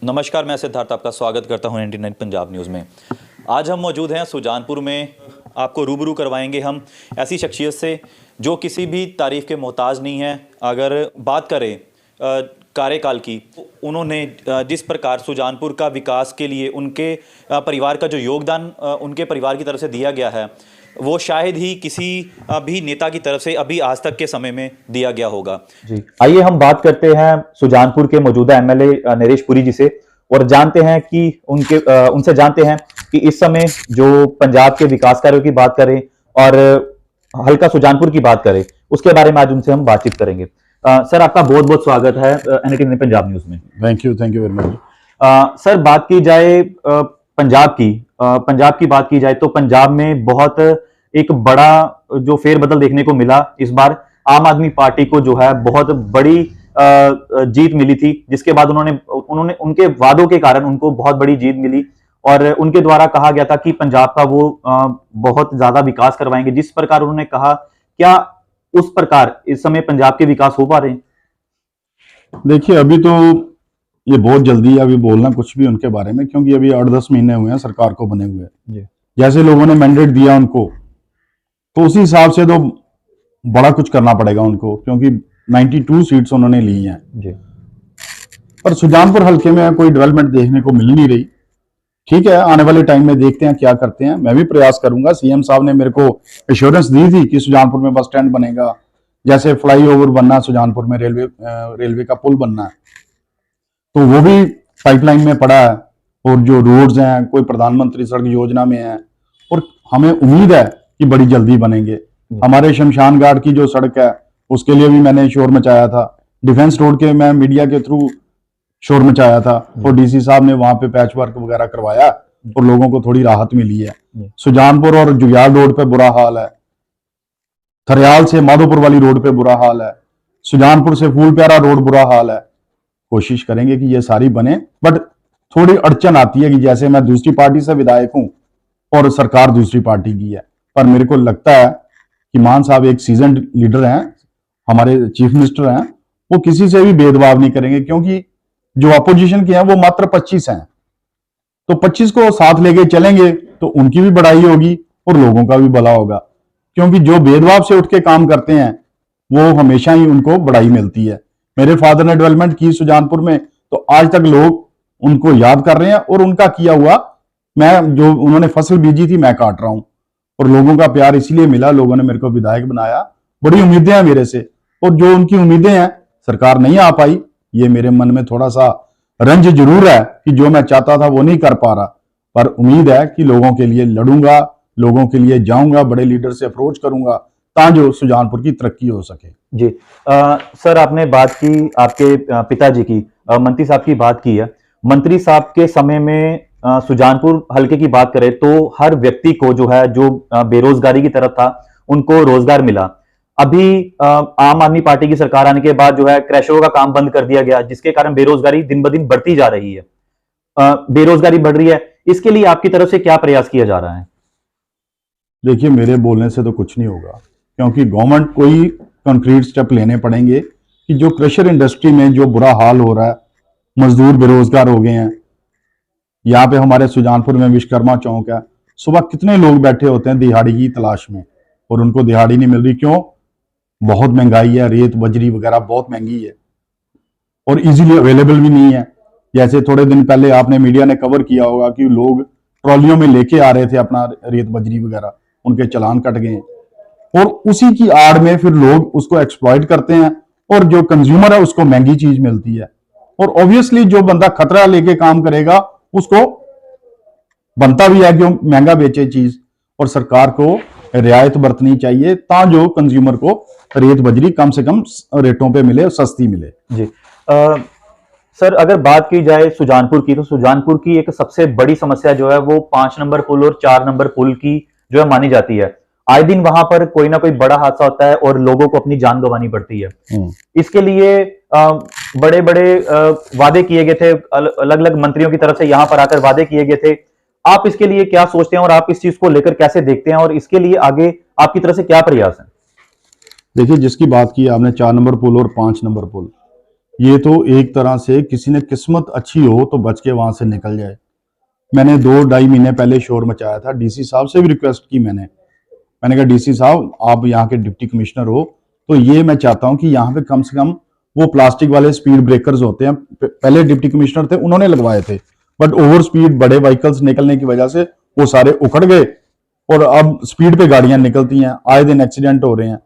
नमस्कार, मैं सिद्धार्थ आपका स्वागत करता हूं 99 पंजाब न्यूज़ में। आज हम मौजूद हैं सुजानपुर में। आपको रूबरू करवाएंगे हम ऐसी शख्सियत से जो किसी भी तारीफ़ के मोहताज नहीं है। अगर बात करें कार्यकाल की, उन्होंने जिस प्रकार सुजानपुर का विकास के लिए उनके परिवार का जो योगदान उनके परिवार की तरफ से दिया गया है, वो शायद ही किसी भी नेता की तरफ से अभी आज तक के समय में दिया गया होगा। जी, आइए हम बात करते हैं सुजानपुर के मौजूदा एमएलए नरेश पुरी जी से और जानते हैं कि उनसे जानते हैं कि इस समय जो पंजाब के विकास कार्यों की बात करें और हल्का सुजानपुर की बात करें, उसके बारे में आज उनसे हम बातचीत करेंगे। सर, आपका बहुत बहुत स्वागत है एनडीटीवी पंजाब न्यूज में। Thank you very much. Sir, बात की जाए पंजाब की बात की जाए तो पंजाब में बहुत एक बड़ा जो फेरबदल देखने को मिला। इस बार आम आदमी पार्टी को जो है बहुत बड़ी जीत मिली थी, जिसके बाद उन्होंने उनके वादों के कारण उनको बहुत बड़ी जीत मिली और उनके द्वारा कहा गया था कि पंजाब का वो बहुत ज्यादा विकास करवाएंगे। जिस प्रकार उन्होंने कहा, क्या उस प्रकार इस समय पंजाब के विकास हो पा रहे हैं? देखिए, अभी तो ये बहुत जल्दी है अभी बोलना कुछ भी उनके बारे में, क्योंकि अभी 8-10 महीने हुए हैं सरकार को बने हुए। जैसे लोगों ने मैंडेट दिया उनको, तो उसी हिसाब से तो बड़ा कुछ करना पड़ेगा उनको, क्योंकि 92 सीट्स उन्होंने ली हैं जी। पर सुजानपुर हल्के में कोई डेवलपमेंट देखने को मिल नहीं रही। ठीक है, आने वाले टाइम में देखते हैं क्या करते हैं। मैं भी प्रयास करूंगा। सीएम साहब ने मेरे को एश्योरेंस दी थी कि सुजानपुर में बस स्टैंड बनेगा, जैसे फ्लाईओवर बनना, सुजानपुर में रेलवे का पुल बनना है, तो वो भी पाइपलाइन में पड़ा है। और जो रोड्स हैं, कोई प्रधानमंत्री सड़क योजना में है और हमें उम्मीद है कि बड़ी जल्दी बनेंगे। हमारे शमशान घाट की जो सड़क है, उसके लिए भी मैंने शोर मचाया था। डिफेंस रोड के मैं मीडिया के थ्रू शोर मचाया था और डीसी साहब ने वहां पे पैच वर्क वगैरह करवाया और लोगों को थोड़ी राहत मिली है। सुजानपुर और जुयाल रोड पे बुरा हाल है, थरियाल से माधोपुर वाली रोड पे बुरा हाल है, सुजानपुर से फूल प्यारा रोड बुरा हाल है। कोशिश करेंगे कि ये सारी बने, बट थोड़ी अड़चन आती है कि जैसे मैं दूसरी पार्टी से विधायक हूं और सरकार दूसरी पार्टी की है। पर मेरे को लगता है कि मान साहब एक सीजन्ड लीडर हैं, हमारे चीफ मिनिस्टर हैं, वो किसी से भी भेदभाव नहीं करेंगे, क्योंकि जो अपोजिशन के हैं वो मात्र 25 हैं। तो 25 को साथ लेके चलेंगे तो उनकी भी बढ़ाई होगी और लोगों का भी भला होगा, क्योंकि जो भेदभाव से उठ के काम करते हैं वो हमेशा ही उनको बढ़ाई मिलती है। मेरे फादर ने डेवलपमेंट की सुजानपुर में, तो आज तक लोग उनको याद कर रहे हैं और उनका किया हुआ, मैं जो उन्होंने फसल बीजी थी मैं काट रहा हूं और लोगों का प्यार इसीलिए मिला, लोगों ने मेरे को विधायक बनाया। बड़ी उम्मीदें हैं मेरे से और जो उनकी उम्मीदें हैं सरकार नहीं आ पाई। ये मेरे मन में थोड़ा सा रंज जरूर है कि जो मैं चाहता था वो नहीं कर पा रहा, पर उम्मीद है कि लोगों के लिए लड़ूंगा, लोगों के लिए जाऊंगा, बड़े लीडर से अप्रोच करूंगा ताकि सुजानपुर की तरक्की हो सके। जी, सर, आपने बात की आपके पिताजी की, मंत्री साहब की बात की है। मंत्री साहब के समय में सुजानपुर हल्के की बात करें तो हर व्यक्ति को जो है, जो बेरोजगारी की तरफ था, उनको रोजगार मिला। अभी आम आदमी पार्टी की सरकार आने के बाद जो है क्रैशरों का काम बंद कर दिया गया, जिसके कारण बेरोजगारी दिन ब दिन बढ़ती जा रही है। बेरोजगारी बढ़ रही है, इसके लिए आपकी तरफ से क्या प्रयास किया जा रहा है? देखिए, मेरे बोलने से तो कुछ नहीं होगा, क्योंकि गवर्नमेंट को ही कंक्रीट स्टेप लेने पड़ेंगे कि जो क्रशर इंडस्ट्री में जो बुरा हाल हो रहा है, मजदूर बेरोजगार हो गए हैं। यहाँ पे हमारे सुजानपुर में विश्वकर्मा चौक है, सुबह कितने लोग बैठे होते हैं दिहाड़ी की तलाश में और उनको दिहाड़ी नहीं मिल रही। क्यों? बहुत महंगाई है, रेत बजरी वगैरह बहुत महंगी है और इजीली अवेलेबल भी नहीं है। जैसे थोड़े दिन पहले आपने मीडिया ने कवर किया होगा कि लोग ट्रॉलियों में लेके आ रहे थे अपना रेत बजरी वगैरह, उनके चालान कट गए और उसी की आड़ में फिर लोग उसको एक्सप्लॉइट करते हैं और जो कंज्यूमर है उसको महंगी चीज मिलती है। और ऑब्वियसली जो बंदा खतरा लेके काम करेगा उसको बनता भी है कि महंगा बेचे चीज, और सरकार को रियायत बरतनी चाहिए ताकि जो कंज्यूमर को रेत बजरी कम से कम रेटों पे मिले, सस्ती मिले। जी, सर, अगर बात की जाए सुजानपुर की, तो सुजानपुर की एक सबसे बड़ी समस्या जो है वो 5 नंबर पुल और 4 नंबर पुल की जो है मानी जाती है। आए दिन वहां पर कोई ना कोई बड़ा हादसा होता है और लोगों को अपनी जान गंवानी पड़ती है। इसके लिए बड़े बड़े वादे किए गए थे, अलग अलग मंत्रियों की तरफ से यहाँ पर आकर वादे किए गए थे। आप इसके लिए क्या सोचते हैं और आप इस चीज को लेकर कैसे देखते हैं और इसके लिए आगे आपकी तरफ से क्या प्रयास है? देखिए, जिसकी बात की आपने 4 नंबर पुल और 5 नंबर पुल, ये तो एक तरह से किसी ने किस्मत अच्छी हो तो बच के वहां से निकल जाए। मैंने 2-2.5 महीने पहले शोर मचाया था, डीसी साहब से भी रिक्वेस्ट की मैंने कहा डीसी साहब आप यहाँ के डिप्टी कमिश्नर हो, तो ये मैं चाहता हूँ कि यहाँ पे कम से कम वो प्लास्टिक वाले स्पीड ब्रेकर्स होते हैं, पहले डिप्टी कमिश्नर थे उन्होंने लगवाए थे, बट ओवर स्पीड बड़े व्हीकल्स निकलने की वजह से वो सारे उखड़ गए और अब स्पीड पे गाड़ियां निकलती हैं, आए दिन एक्सीडेंट हो रहे हैं।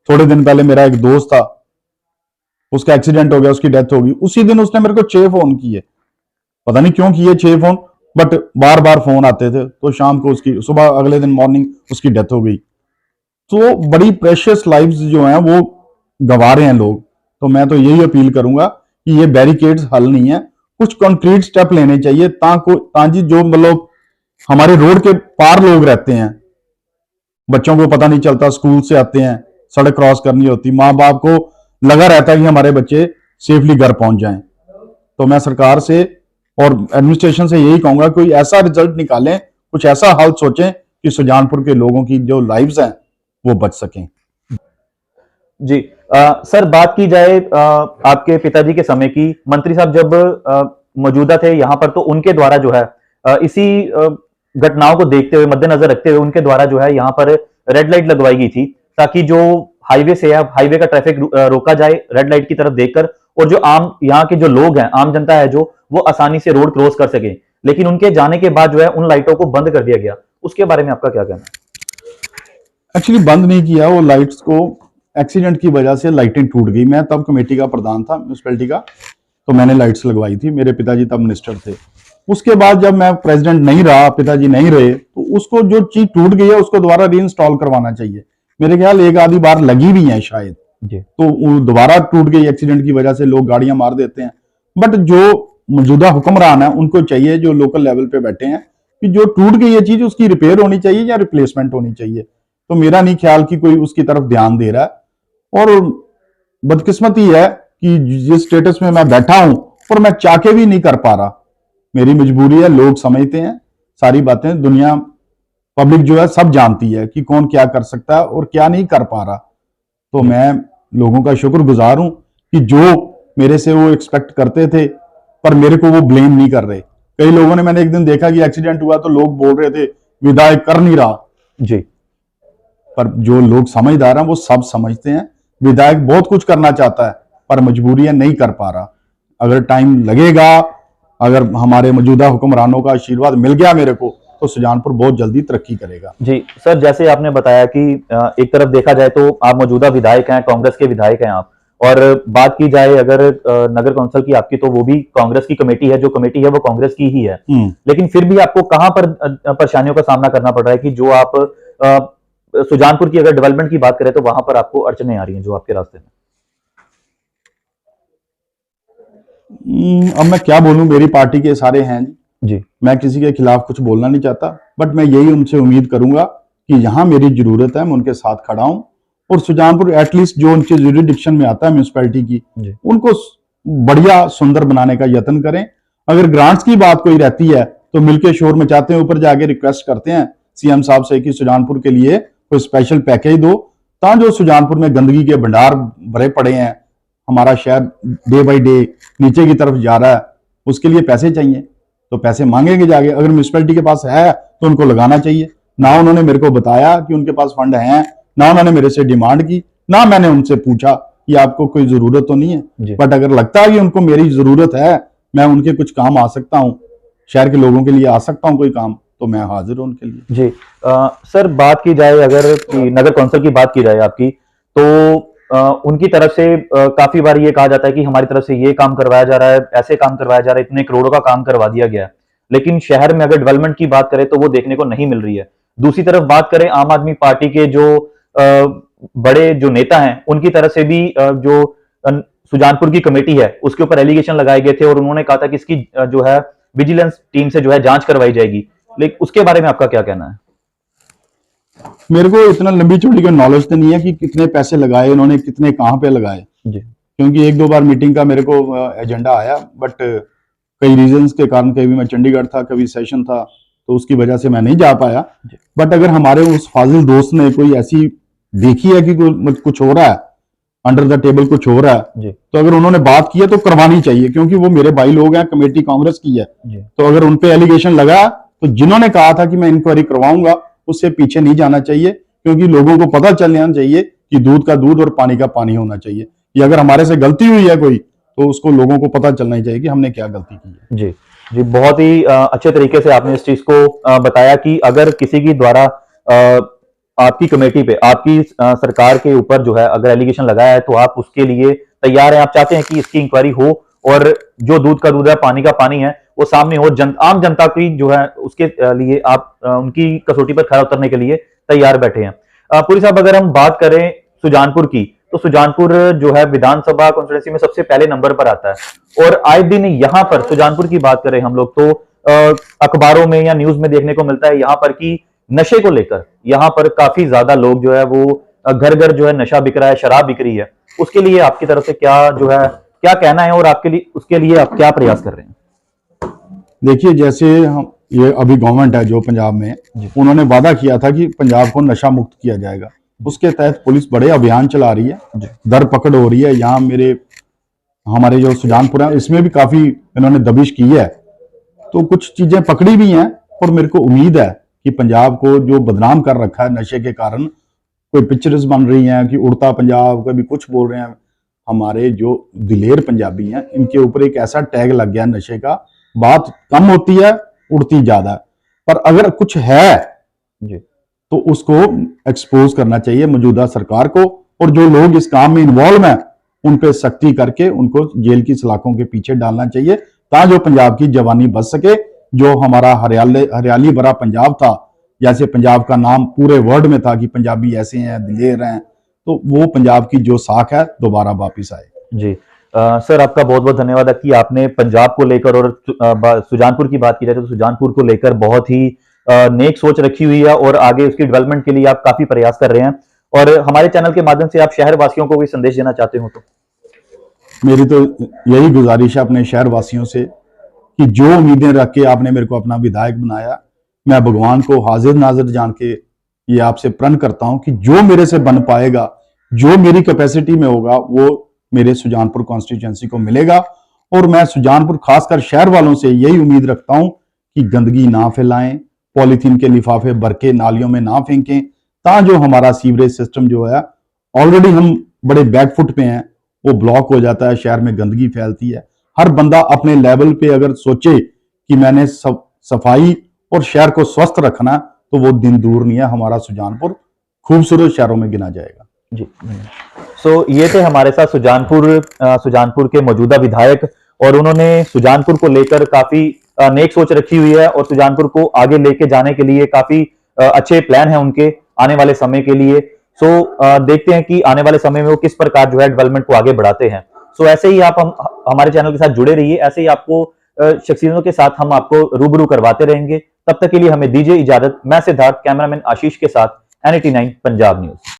थोड़े दिन पहले मेरा एक दोस्त था, उसका एक्सीडेंट हो गया, उसकी डेथ हो गई। उसी दिन उसने मेरे को 6 फोन किए, पता नहीं क्यों किए 6 phone, but bar bar phone आते थे। तो शाम को उसकी, सुबह अगले दिन मॉर्निंग उसकी डेथ हो गई। तो बड़ी प्रेशियस लाइव्स जो हैं वो गंवा रहे हैं लोग। तो मैं तो यही अपील करूंगा कि ये बैरिकेड्स हल नहीं है, कुछ कंक्रीट स्टेप लेने चाहिए ताकि जो मतलब हमारे रोड के पार लोग रहते हैं, बच्चों को पता नहीं चलता, स्कूल से आते हैं, सड़क क्रॉस करनी होती, माँ बाप को लगा रहता है कि हमारे बच्चे सेफली घर पहुंच जाएं। तो मैं सरकार से और एडमिनिस्ट्रेशन से यही कहूंगा कोई ऐसा रिजल्ट निकालें, कुछ ऐसा हल सोचें कि सुजानपुर के लोगों की जो लाइव्स हैं वो बच सकें। जी सर, बात की जाए आपके पिताजी के समय की, मंत्री साहब जब मौजूदा थे यहाँ पर, तो उनके द्वारा जो है इसी घटनाओं को देखते हुए, मद्देनजर रखते हुए उनके द्वारा जो है यहाँ पर रेड लाइट लगवाई गई थी ताकि जो हाईवे से है, हाईवे का ट्रैफिक रोका जाए रेड लाइट की तरफ देखकर, और जो आम यहाँ के जो लोग हैं, आम जनता है जो, वो आसानी से रोड क्रॉस कर सके। लेकिन उनके जाने के बाद जो है उन लाइटों को बंद कर दिया गया। उसके बारे में आपका क्या कहना है? एक्चुअली बंद नहीं किया, वो लाइट्स को एक्सीडेंट की वजह से लाइटें टूट गई। मैं तब कमेटी का प्रधान था म्यूनसिपैलिटी का, तो मैंने लाइट्स लगवाई थी, मेरे पिताजी तब मिनिस्टर थे। उसके बाद जब मैं प्रेसिडेंट नहीं रहा, पिताजी नहीं रहे, तो उसको जो चीज टूट गई है उसको दोबारा रीइंस्टॉल करवाना चाहिए। मेरे ख्याल एक आधी बार लगी भी है शायद, तो वो दोबारा टूट गई एक्सीडेंट की वजह से, लोग गाड़ियां मार देते हैं। बट जो मौजूदा हुक्मरान है उनको चाहिए, जो लोकल लेवल पे बैठे हैं, कि जो टूट गई है चीज उसकी रिपेयर होनी चाहिए या रिप्लेसमेंट होनी चाहिए। तो मेरा नहीं ख्याल कि कोई उसकी तरफ ध्यान दे रहा है। और बदकिस्मती है कि जिस स्टेटस में मैं बैठा हूं और मैं चाह के भी नहीं कर पा रहा, मेरी मजबूरी है। लोग समझते हैं सारी बातें, दुनिया पब्लिक जो है सब जानती है कि कौन क्या कर सकता है और क्या नहीं कर पा रहा। तो मैं लोगों का शुक्रगुजार हूं कि जो मेरे से वो एक्सपेक्ट करते थे, पर मेरे को वो ब्लेम नहीं कर रहे। कई लोगों ने, मैंने एक दिन देखा कि एक्सीडेंट हुआ तो लोग बोल रहे थे विधायक कर नहीं रहा जी, पर जो लोग समझदार हैं वो सब समझते हैं विधायक बहुत कुछ करना चाहता है पर मजबूरी है, नहीं कर पा रहा। अगर टाइम लगेगा, अगर हमारे मौजूदा हुक्मरानों का आशीर्वाद मिल गया मेरे को, तो सुजानपुर बहुत जल्दी तरक्की करेगा। जी सर, जैसे आपने बताया कि एक तरफ देखा जाए तो आप मौजूदा विधायक हैं, कांग्रेस के विधायक हैं आप, और बात की जाए अगर नगर कौंसिल की आपकी, तो वो भी कांग्रेस की कमेटी है, जो कमेटी है वो कांग्रेस की ही है। लेकिन फिर भी आपको कहां पर परेशानियों का सामना करना पड़ रहा है कि जो आप सुजानपुर की अगर डेवलपमेंट की बात करें तो वहां पर आपको अड़चने आ रही हैं जो आपके रास्ते में? अब मैं क्या बोलूं, मेरी पार्टी के सारे हैं जी, मैं किसी के खिलाफ कुछ बोलना नहीं चाहता, बट मैं यही उनसे उम्मीद करूंगा कि यहां मेरी जरूरत है, मैं उनके साथ खड़ा हूं। और सुजानपुर एटलीस्ट जो उनके जुरिडिक्शन में आता है म्यूनसिपैलिटी की, उनको बढ़िया सुंदर बनाने का यत्न करें। अगर ग्रांट्स की बात कोई रहती है तो मिलकर शोर मचाते हैं, ऊपर जाके रिक्वेस्ट करते हैं सीएम साहब से कि सुजानपुर के लिए कोई स्पेशल पैकेज दो, ताकि जो सुजानपुर में गंदगी के भंडार भरे पड़े हैं, हमारा शहर डे बाई डे नीचे की तरफ जा रहा है, उसके लिए पैसे चाहिए तो पैसे मांगेंगे जाके। अगर म्यूनसिपैलिटी के पास है तो उनको लगाना चाहिए। ना उन्होंने मेरे को बताया कि उनके पास फंड है, ना उन्होंने मेरे से डिमांड की, ना मैंने उनसे पूछा कि आपको कोई जरूरत तो नहीं है। बट अगर लगता है कि उनको मेरी जरूरत है, मैं उनके कुछ काम आ सकता हूँ, शहर के लोगों के लिए आ सकता हूँ कोई काम, तो मैं हाजिर हूँ उनके लिए। जी सर, बात की जाए अगर नगर कौंसिल की बात की जाए आपकी, तो उनकी तरफ से काफी बार ये कहा जाता है कि हमारी तरफ से ये काम करवाया जा रहा है, ऐसे काम करवाया जा रहा है, इतने करोड़ों का काम करवा दिया गया है। लेकिन शहर में अगर डेवलपमेंट की बात करें तो वो देखने को नहीं मिल रही है। दूसरी तरफ बात करें आम आदमी पार्टी के जो बड़े जो नेता हैं, उनकी तरफ से भी जो सुजानपुर की कमेटी है उसके ऊपर एलिगेशन लगाए गए थे और उन्होंने कहा था कि इसकी जो है विजिलेंस टीम से जो है जांच करवाई जाएगी। लेकिन उसके बारे में आपका क्या कहना है? मेरे को इतना लंबी चौड़ी का नॉलेज तो नहीं है कि कितने पैसे लगाए उन्होंने, कितने कहां पे लगाए जी, क्योंकि एक दो बार मीटिंग का मेरे को एजेंडा आया, बट कई रीजंस के कारण, कभी मैं चंडीगढ़ था, कभी सेशन था, तो उसकी वजह से मैं नहीं जा पाया। बट अगर हमारे उस फाजिल दोस्त ने कोई ऐसी देखी है कि कुछ हो रहा है, अंडर द टेबल कुछ हो रहा है, जी तो अगर उन्होंने बात की है तो करवानी चाहिए, क्योंकि वो मेरे भाई लोग हैं, कमेटी कांग्रेस की है। जी तो अगर उनपे एलिगेशन लगा तो जिन्होंने कहा था कि मैं इंक्वायरी करवाऊंगा उससे पीछे नहीं जाना चाहिए, क्योंकि लोगों को पता चल जाना चाहिए कि दूध का दूध और पानी का पानी होना चाहिए। ये अगर हमारे से गलती हुई है कोई, तो उसको लोगों को पता चलना ही चाहिए कि हमने क्या गलती की है। जी जी, बहुत ही अच्छे तरीके से आपने इस चीज को बताया कि अगर किसी की द्वारा आपकी कमेटी पे, आपकी सरकार के ऊपर जो है अगर एलिगेशन लगाया है, तो आप उसके लिए तैयार हैं, आप चाहते हैं कि इसकी इंक्वायरी हो और जो दूध का दूध है, पानी का पानी है, वो सामने हो, आम जनता की जो है उसके लिए आप उनकी कसौटी पर खरा उतरने के लिए तैयार बैठे हैं। पुरी साहब, अगर हम बात करें सुजानपुर की, तो सुजानपुर जो है विधानसभा कॉन्स्टिट्यूंसी में सबसे पहले नंबर पर आता है और आए दिन यहाँ पर सुजानपुर की बात करें हम लोग तो अखबारों में या न्यूज में देखने को मिलता है यहाँ पर कि नशे को लेकर यहाँ पर काफी ज्यादा लोग जो है वो घर घर जो है नशा बिक रहा है, शराब बिक रही है। उसके लिए आपकी तरफ से क्या जो है क्या कहना है और आपके लिए उसके लिए आप क्या प्रयास कर रहे हैं? देखिए, जैसे हम ये अभी गवर्नमेंट है जो पंजाब में, उन्होंने वादा किया था कि पंजाब को नशा मुक्त किया जाएगा। उसके तहत पुलिस बड़े अभियान चला रही है, दर पकड़ हो रही है। यहाँ हमारे जो सुजानपुर है इसमें भी काफी इन्होंने दबिश की है, तो कुछ चीजें पकड़ी भी हैं। और मेरे को उम्मीद है कि पंजाब को जो बदनाम कर रखा है नशे के कारण, कोई पिक्चर्स बन रही हैं कि उड़ता पंजाब, कभी कुछ बोल रहे हैं। हमारे जो दिलेर पंजाबी हैं इनके ऊपर एक ऐसा टैग लग गया नशे का, बात कम होती है उड़ती ज्यादा है। पर अगर कुछ है जी तो उसको एक्सपोज करना चाहिए मौजूदा सरकार को, और जो लोग इस काम में इन्वॉल्व हैं उन पे सख्ती करके उनको जेल की सलाखों के पीछे डालना चाहिए, ताकि जो पंजाब की जवानी बच सके। जो हमारा हरियाली भरा पंजाब था, जैसे पंजाब का नाम पूरे वर्ल्ड में था कि पंजाबी ऐसे हैं, दिलेर हैं, तो वो पंजाब की जो साख है दोबारा वापिस आए। जी सर, आपका बहुत बहुत धन्यवाद है कि आपने पंजाब को लेकर और सुजानपुर की बात की जाए तो सुजानपुर को लेकर बहुत ही नेक सोच रखी हुई है और आगे उसकी डेवलपमेंट के लिए आप काफी प्रयास कर रहे हैं। और हमारे चैनल के माध्यम से आप शहर वासियों को भी संदेश देना चाहते हो तो? मेरी तो यही गुजारिश है अपने शहर वासियों से कि जो उम्मीदें रख के आपने मेरे को अपना विधायक बनाया, मैं भगवान को हाजिर नाजिर जान के ये आपसे प्रण करता हूं कि जो मेरे से बन पाएगा, जो मेरी कैपेसिटी में होगा, वो मेरे सुजानपुर कॉन्स्टिट्यूएंसी को मिलेगा। और मैं सुजानपुर खासकर शहर वालों से यही उम्मीद रखता हूं कि गंदगी ना फैलाएं, पॉलीथीन के लिफाफे भर के नालियों में ना फेंकें, ताकि जो हमारा सीवरेज सिस्टम जो है, ऑलरेडी हम बड़े बैकफुट पे हैं, वो ब्लॉक हो जाता है, शहर में गंदगी फैलती है। हर बंदा अपने लेवल पे अगर सोचे कि मैंने सफाई और शहर को स्वस्थ रखना, तो वो दिन दूर नहीं है, हमारा सुजानपुर खूबसूरत शहरों में गिना जाएगा। जी सो ये थे हमारे साथ सुजानपुर के मौजूदा विधायक और उन्होंने सुजानपुर को लेकर काफी नेक सोच रखी हुई है और सुजानपुर को आगे लेके जाने के लिए काफी अच्छे प्लान है उनके आने वाले समय के लिए। देखते हैं कि आने वाले समय में वो किस प्रकार जो है डेवलपमेंट को आगे बढ़ाते हैं। ऐसे ही आप हमारे चैनल के साथ जुड़े रहिए, ऐसे ही आपको शख्सियतों के साथ हम आपको रूबरू करवाते रहेंगे। तब तक के लिए हमें दीजिए इजाजत। मैं सिद्धार्थ, कैमरामैन आशीष के साथ NAT9 पंजाब न्यूज।